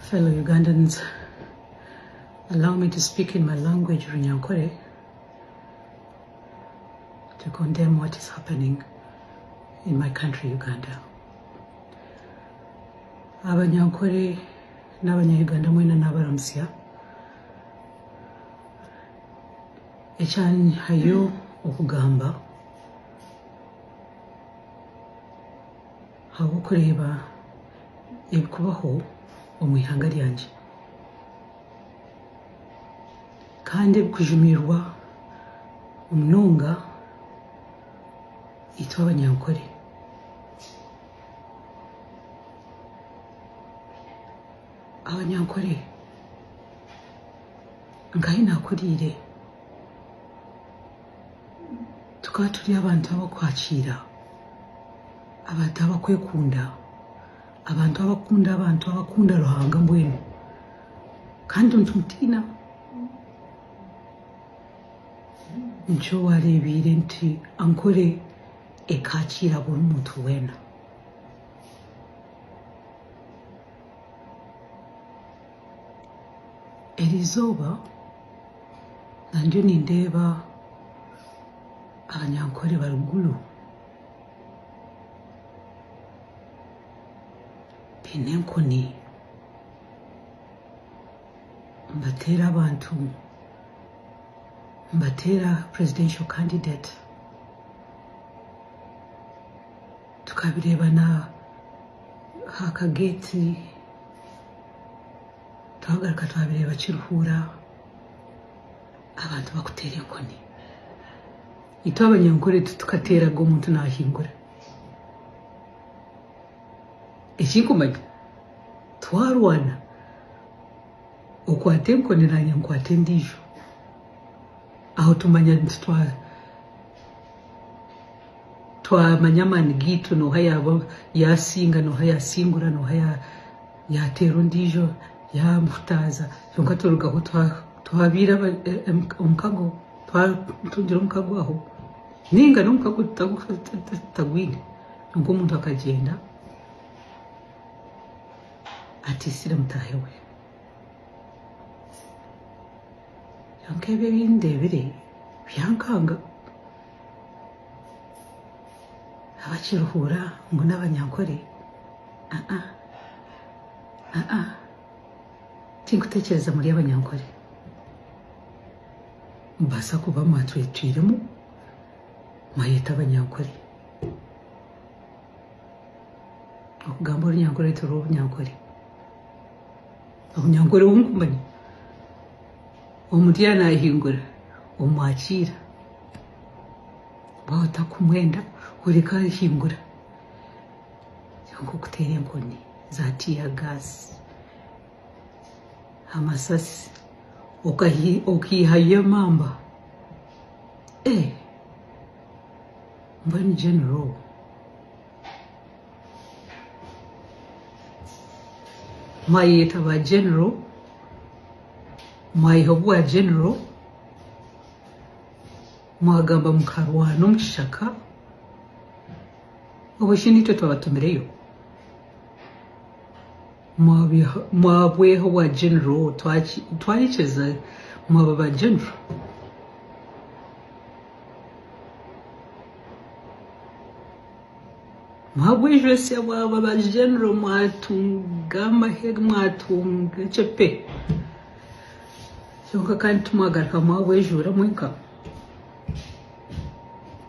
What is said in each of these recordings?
Fellow Ugandans, allow me to speak in my language, Runyankore, to condemn what is happening in my country, Uganda. Abanyankore n'Abanya-Uganda mwena n'abaramsya ekyanyihayo okugamba habw'okureeba ebikubaho omu ihanga ryangye kandi ebikujumirwa omunonga itwe Abanyankore. Abanyankore nkahi nakuriire tukaba turi abantu abakwakira, abantu abakwekunda, abantu abakunda Ruhanga mbwenu kandi ntumutina nkyo wareebire nti Ankore ekakira buri muntu weena. Erizooba nandiyo nindeeba Abanyankore baruguru baine enkoni mbateera abantu, mbateera presidential candidate, tukabireeba na hakageeti, twagaruka twabireeba Kiruhura, abantu bakuteera enkoni. Itwe Abanyankore tukateeraga omuntu nahingura. Ekinkumanya twarwana okwata enkoni nanye nkwata endiijo, aho tumanya nti twamanya amaani gaitu noha yaba yasinga, noha yasingura, noha yateera ondiijo yamutaaza, kyonka turugaho twabiira omukago, twatungira omukago aho ninga n'omukago tutagwine, nonka omuntu akagenda atiisire mutaahi we. Kyonka ebyo ebindeebire byankanga. Abakiruhura ngu n'Abanyankore tinkuteekyereza muri Abanyankore, mbaasa kuba mwatwetwiremu mwayeta Abanyankore. Okugamba Orunyankore turi Obunyankore. Obunyankore bunkumanya omuntu yanahingura omwakira waaba otakumwenda oreka ahingura, kyonka okuteera enkoni za tear gas, amasasi, okiihayo emamba. Mbwenu general mwayeta ba general, mwayiha obwa general, mwagamba mukarwana omu kishaka, obweki nitwe twabatumireyo, mwabweho obwa general, twayikiriza mwaba ba general. Mwabwejwesya bwaba ba general, mwatunga amahega, mwatunga ekyepe, kyonka kandi tumwagaruka mwabwejura mwenka.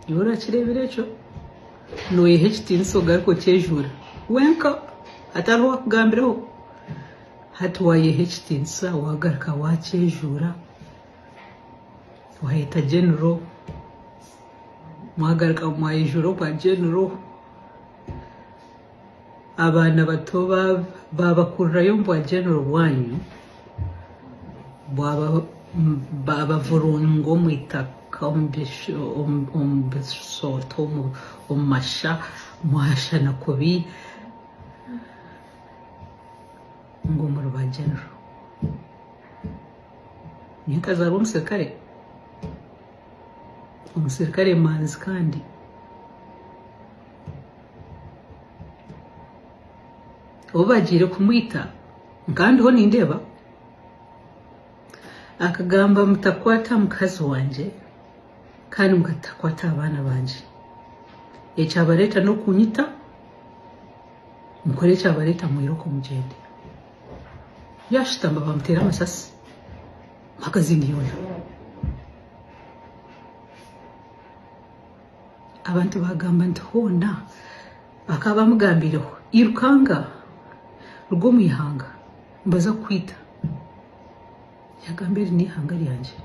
Iwe orakireebire ekyo noyeha ekitiinisa ogaruka okyejura wenka hatariho wakugambiraho. Hati wayeha ekitiinisa wagaruka wakyejura, wayeta general, mwagaruka mwayejura obwa general. Abaana bato babakurirayo bwa general bwanyu babavurunga omu itaka, omu bisooto, omu masha, mwashana kubi ngo muri ba general. Ninkazarwa omusirikare manzi kandi obagiire kumwita kandi ho nindeba akagamba mutakwata mukazi wanje kandi mukatakwata abana banje ekyabareta no kunyita mukore ekyabareta mwiroko mugende yashitamba bamutera amasasi magazini yona abantu bagamba nti hona bakaba bamugambireho irukanga rwo mwihanga mbaza kwita yagambira ni ihanga ryanje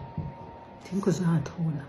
tinko za hatona